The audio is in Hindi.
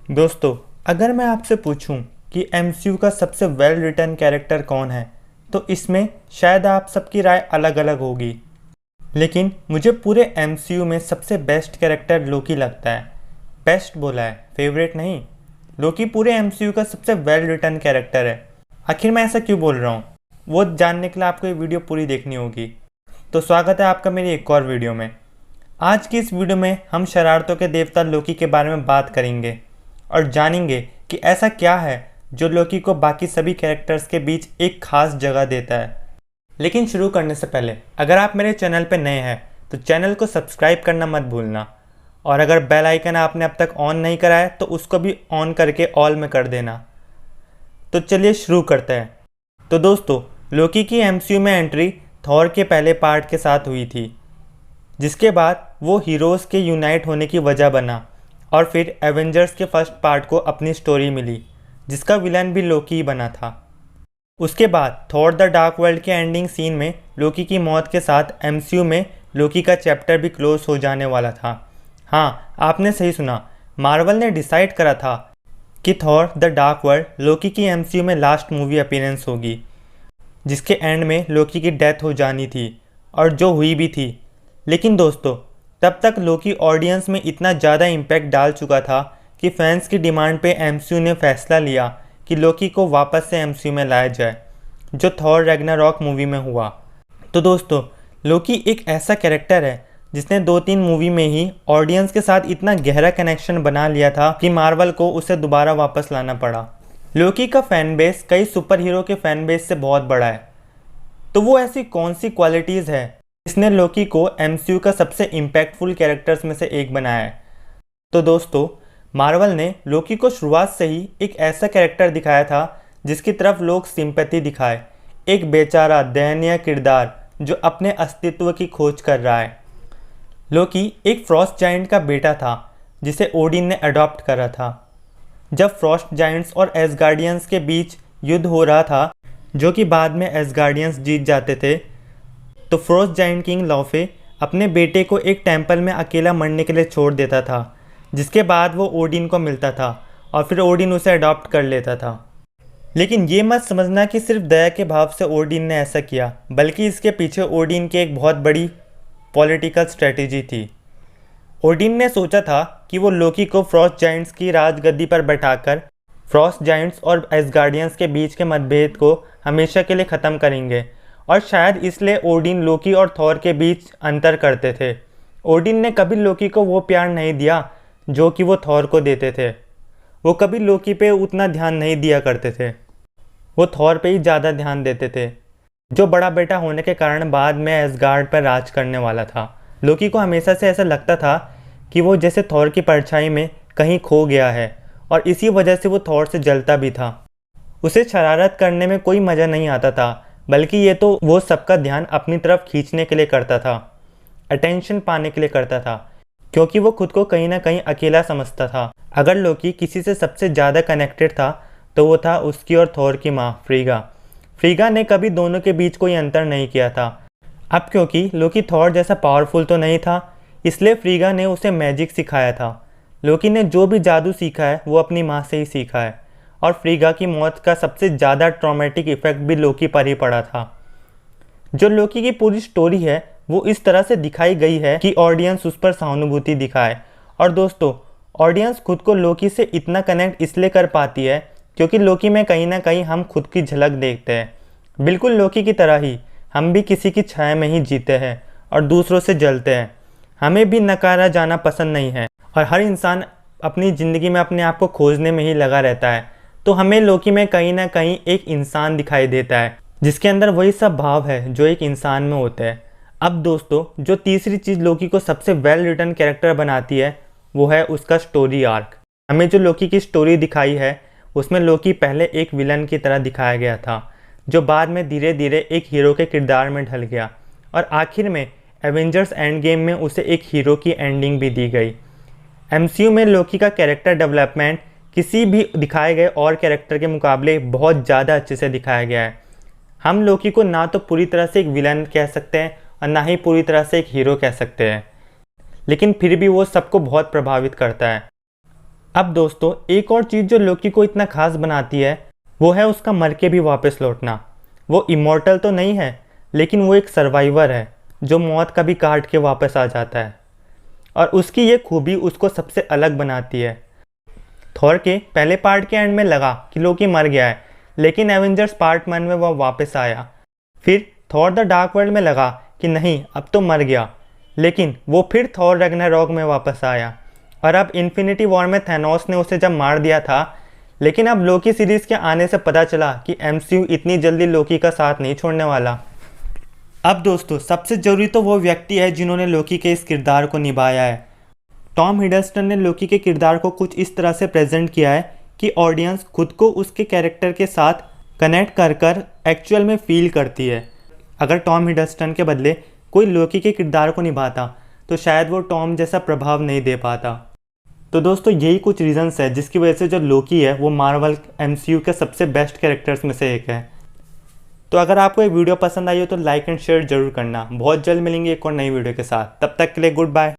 दोस्तों, अगर मैं आपसे पूछूं कि एमसीयू का सबसे वेल रिटन कैरेक्टर कौन है, तो इसमें शायद आप सबकी राय अलग अलग होगी। लेकिन मुझे पूरे एमसीयू में सबसे बेस्ट कैरेक्टर लोकी लगता है। बेस्ट बोला है, फेवरेट नहीं। लोकी पूरे एमसीयू का सबसे वेल रिटन कैरेक्टर है। आखिर मैं ऐसा क्यों बोल रहा हूँ, वो जानने के लिए आपको ये वीडियो पूरी देखनी होगी। तो स्वागत है आपका मेरी एक और वीडियो में। आज की इस वीडियो में हम शरारतों के देवता लोकी के बारे में बात करेंगे और जानेंगे कि ऐसा क्या है जो लोकी को बाकी सभी कैरेक्टर्स के बीच एक खास जगह देता है। लेकिन शुरू करने से पहले अगर आप मेरे चैनल पर नए हैं तो चैनल को सब्सक्राइब करना मत भूलना, और अगर बेल आइकन आपने अब तक ऑन नहीं करा है तो उसको भी ऑन करके ऑल में कर देना। तो चलिए शुरू करते हैं। तो दोस्तों, लोकी की एमसीयू में एंट्री थॉर के पहले पार्ट के साथ हुई थी, जिसके बाद वो हीरोज़ के यूनाइट होने की वजह बना, और फिर एवेंजर्स के फर्स्ट पार्ट को अपनी स्टोरी मिली जिसका विलन भी लोकी ही बना था। उसके बाद थॉर द डार्क वर्ल्ड के एंडिंग सीन में लोकी की मौत के साथ एमसीयू में लोकी का चैप्टर भी क्लोज हो जाने वाला था। हाँ, आपने सही सुना, मार्वल ने डिसाइड करा था कि थॉर द डार्क वर्ल्ड लोकी की एमसीयू में लास्ट मूवी अपीयरेंस होगी, जिसके एंड में लोकी की डेथ हो जानी थी, और जो हुई भी थी। लेकिन दोस्तों, तब तक लोकी ऑडियंस में इतना ज़्यादा इम्पैक्ट डाल चुका था कि फैंस की डिमांड पे एमसीयू ने फैसला लिया कि लोकी को वापस से एमसीयू में लाया जाए, जो थॉर रैग्नारॉक मूवी में हुआ। तो दोस्तों, लोकी एक ऐसा कैरेक्टर है जिसने 2-3 मूवी में ही ऑडियंस के साथ इतना गहरा कनेक्शन बना लिया था कि मार्वल को उसे दोबारा वापस लाना पड़ा। लोकी का फैन बेस कई सुपर हीरो के फैन बेस से बहुत बड़ा है। तो वो ऐसी कौन सी क्वालिटीज़ है जिसने लोकी को एमसीयू का सबसे इम्पैक्टफुल कैरेक्टर्स में से एक बनाया है? तो दोस्तों, मार्वल ने लोकी को शुरुआत से ही एक ऐसा कैरेक्टर दिखाया था जिसकी तरफ लोग सिंपैथी दिखाए। एक बेचारा दयनीय किरदार जो अपने अस्तित्व की खोज कर रहा है। लोकी एक फ्रॉस्ट जायंट का बेटा था जिसे ओडिन ने अडॉप्ट करा था। जब फ्रॉस्ट जायंट्स और एसगार्डियंस के बीच युद्ध हो रहा था, जो कि बाद में एसगार्डियंस जीत जाते थे, तो फ्रॉस्ट जायंट किंग लॉफे अपने बेटे को एक टेंपल में अकेला मरने के लिए छोड़ देता था, जिसके बाद वो ओडिन को मिलता था और फिर ओडिन उसे अडॉप्ट कर लेता था। लेकिन ये मत समझना कि सिर्फ दया के भाव से ओडिन ने ऐसा किया, बल्कि इसके पीछे ओडिन की एक बहुत बड़ी पॉलिटिकल स्ट्रेटेजी थी। ओडिन ने सोचा था कि वो लोकी को फ्रॉस्ट जायंट्स की राजगद्दी पर बैठाकर फ्रॉस्ट जायंट्स और एसगार्डियंस के बीच के मतभेद को हमेशा के लिए ख़त्म करेंगे, और शायद इसलिए ओडिन लोकी और थॉर के बीच अंतर करते थे। ओडिन ने कभी लोकी को वो प्यार नहीं दिया जो कि वो थॉर को देते थे। वो कभी लोकी पे उतना ध्यान नहीं दिया करते थे, वो थॉर पे ही ज़्यादा ध्यान देते थे, जो बड़ा बेटा होने के कारण बाद में एसगार्ड पर राज करने वाला था। लोकी को हमेशा से ऐसा लगता था कि वो जैसे थॉर की परछाई में कहीं खो गया है, और इसी वजह से वो थॉर से जलता भी था। उसे शरारत करने में कोई मज़ा नहीं आता था, बल्कि ये तो वो सबका ध्यान अपनी तरफ खींचने के लिए करता था, अटेंशन पाने के लिए करता था, क्योंकि वो खुद को कहीं ना कहीं अकेला समझता था। अगर लोकी किसी से सबसे ज़्यादा कनेक्टेड था तो वो था उसकी और थॉर की माँ फ्रीगा। फ्रीगा ने कभी दोनों के बीच कोई अंतर नहीं किया था। अब क्योंकि लोकी थॉर जैसा पावरफुल तो नहीं था, इसलिए फ्रीगा ने उसे मैजिक सिखाया था। लोकी ने जो भी जादू सीखा है वो अपनी माँ से ही सीखा है, और फ्रीगा की मौत का सबसे ज़्यादा ट्रॉमेटिक इफेक्ट भी लोकी पर ही पड़ा था। जो लोकी की पूरी स्टोरी है वो इस तरह से दिखाई गई है कि ऑडियंस उस पर सहानुभूति दिखाए। और दोस्तों, ऑडियंस खुद को लोकी से इतना कनेक्ट इसलिए कर पाती है क्योंकि लोकी में कहीं ना कहीं हम खुद की झलक देखते हैं। बिल्कुल लोकी की तरह ही हम भी किसी की छाया में ही जीते हैं और दूसरों से जलते हैं। हमें भी नकारा जाना पसंद नहीं है, और हर इंसान अपनी ज़िंदगी में अपने आप को खोजने में ही लगा रहता है। तो हमें लोकी में कहीं ना कहीं एक इंसान दिखाई देता है जिसके अंदर वही सब भाव है जो एक इंसान में होते हैं। अब दोस्तों, जो तीसरी चीज़ लोकी को सबसे वेल रिटन कैरेक्टर बनाती है वो है उसका स्टोरी आर्क। हमें जो लोकी की स्टोरी दिखाई है उसमें लोकी पहले एक विलन की तरह दिखाया गया था, जो बाद में धीरे धीरे एक हीरो के किरदार में ढल गया, और आखिर में एवेंजर्स एंड गेम में उसे एक हीरो की एंडिंग भी दी गई। एमसीयू में लोकी का कैरेक्टर डेवलपमेंट किसी भी दिखाए गए और कैरेक्टर के मुकाबले बहुत ज़्यादा अच्छे से दिखाया गया है। हम लोकी को ना तो पूरी तरह से एक विलन कह सकते हैं और ना ही पूरी तरह से एक हीरो कह सकते हैं, लेकिन फिर भी वो सबको बहुत प्रभावित करता है। अब दोस्तों एक और चीज़ जो लोकी को इतना खास बनाती है वो है उसका मर के भी वापस लौटना। वो इमॉर्टल तो नहीं है, लेकिन वो एक सर्वाइवर है जो मौत का भी काट के वापस आ जाता है, और उसकी ये खूबी उसको सबसे अलग बनाती है। थॉर के पहले पार्ट के एंड में लगा कि लोकी मर गया है, लेकिन एवेंजर्स पार्ट 1 में वह वापस आया। फिर थॉर द डार्क वर्ल्ड में लगा कि नहीं अब तो मर गया, लेकिन वो फिर थॉर रैग्नारॉक में वापस आया। और अब इन्फिनिटी वॉर में थैनोस ने उसे जब मार दिया था, लेकिन अब लोकी सीरीज़ के आने से पता चला कि एमसीयू इतनी जल्दी लोकी का साथ नहीं छोड़ने वाला। अब दोस्तों सबसे ज़रूरी तो वो व्यक्ति है जिन्होंने लोकी के इस किरदार को निभाया है। टॉम हिडलस्टन ने लोकी के किरदार को कुछ इस तरह से प्रेजेंट किया है कि ऑडियंस खुद को उसके कैरेक्टर के साथ कनेक्ट कर कर एक्चुअल में फील करती है। अगर टॉम हिडलस्टन के बदले कोई लोकी के किरदार को निभाता तो शायद वो टॉम जैसा प्रभाव नहीं दे पाता। तो दोस्तों यही कुछ रीजंस है जिसकी वजह से जो लोकी है वो मार्वल एमसीयू के सबसे बेस्ट कैरेक्टर्स में से एक है। तो अगर आपको ये वीडियो पसंद आई हो तो लाइक एंड शेयर जरूर करना। बहुत जल्द मिलेंगे एक और नई वीडियो के साथ, तब तक के लिए गुड बाय।